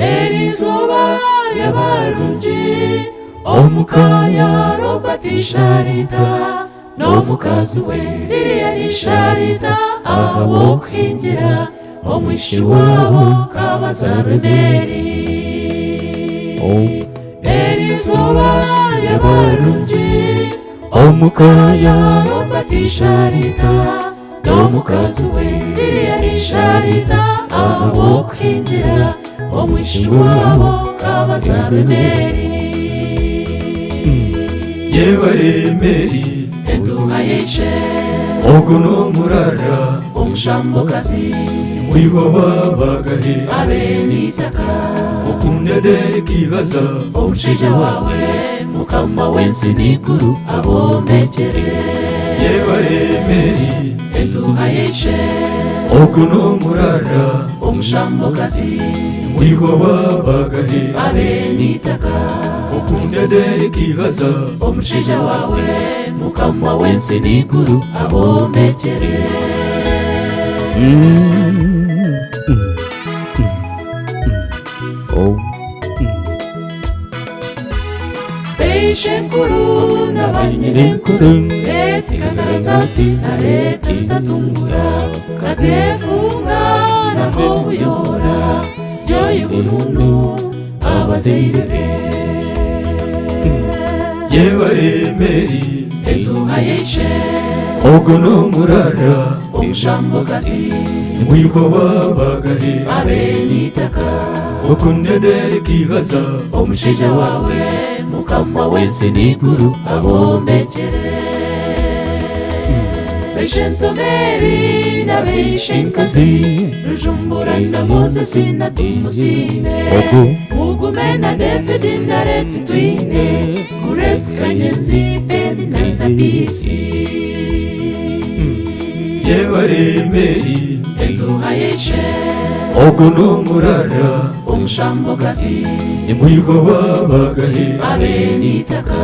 Elizoba yabarungi omukaya Robert Sharita n'omukazi we Lilian Sharita abo kwinjira omwishi wabo kabazarwe Mary. Elizoba yabarungi omukaya Robert Sharita n'omukazi we Lilian Sharita abo kwinjira omwishi wabo kabazarwe Mary. Yebare Mary entuha yeshe ogono murara omushambokazi mwigo babagahe abenitaka okundedere kibaza omushaija wawe mukama wensi nikuru abombekere. Yebare Mary entuha yeshe ogono murara omushambokazi mwigo babagahe abenitaka okundedere kibaza omushaija wawe mukama wensi nikuru abombekere. Beishenkuru n'abanyirenkuru leta ikataragasi na leta itatungura katefunga nako buyora byoye bununu abazeirebe. Yebare Mary entuha yeshe ogono murara omushambokazi mwigo babagahe abenitaka okundedere kibaza omushaija wawe mukama wensi nikuru abombekere. Beishento Mary na beishenkazi Rujumbura na Mozesi na tumusine mugume na David na Reti twine Grace Kanyenzi Penny na Bisi. Yebare Mary entuha yeshe ogono murara omushambokazi mwigo babagahe abenitaka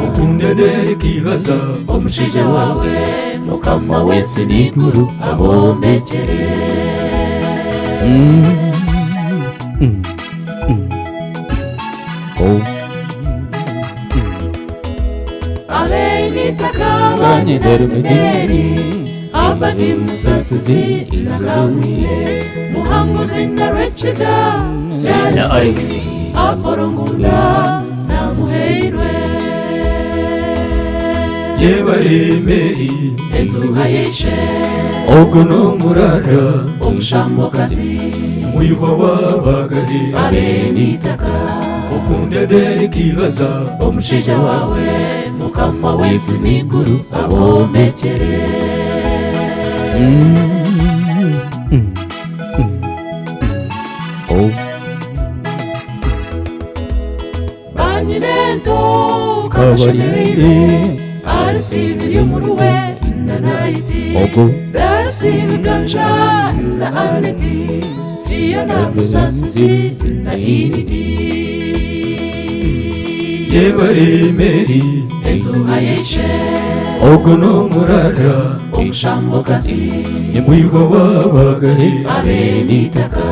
okundedere kibaza omushaija wawe mukama wensi nikuru abombekere. abenitaka banyiderumideri abadi musasizi nakawile muhanguzi na Rechida na Alexi aporongunda na muheirwe. Yebare Mary entuha yeshe ogono murara omushambokazi mwigo babagahe abenitaka okundedere kibaza omushaija wawe mukama wensi nikuru abombekere. banyinento kabashemereire arisibirye muruwe na naiti darasibiganja na Aneti Fiona musasizi na Inidi. Yebare Mary entuha yeshe ogono murara omushambokazi mwigo babagahe abenitaka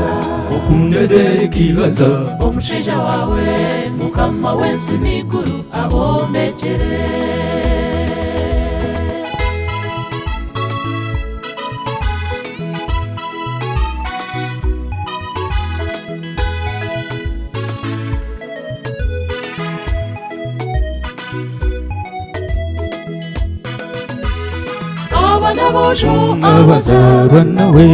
okundedere kibaza omushaija wawe mukama wensi nikuru abombekere. abana bojo abazarwa nawe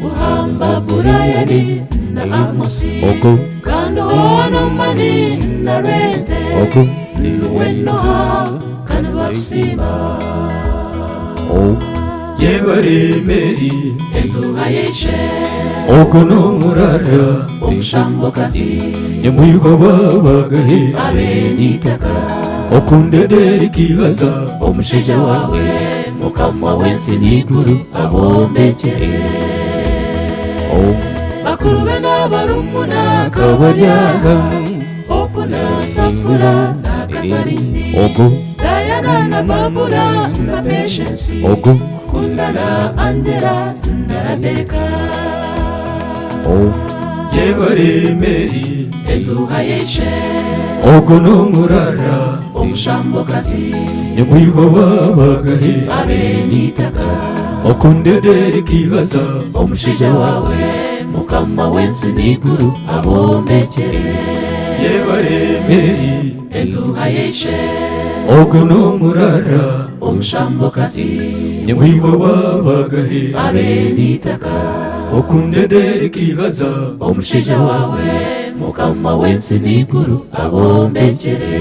buhamba Burayani na Amosi kandi hono mani na Rete nuwenoha kandi bakusiba. Yebare Mary entuha yeshe ogono murara omushambokazi mwigo babagahe abenitaka okundedere kibaza omushaija wawe mukama wensi nikuru abombekere. bakube n'abarumuna kabaryaga opuna Safura na Kasarindi Diana na Babura na Patience Kunda na Angela na Rebecca. yebaremeri eduhayeshe ogo n'umurara omushambokazi nyamwiho babagahe abenitaka okundederi kibaza omushaija wawe mukama w'ensi n'iguru abombekere yebaremeri eduhayeshe ogo n'umurara omushambokazi nyamwiho babagahe abenitaka okundederi kibaza omushaija wawe mukama w'ensi n'iguru abombekere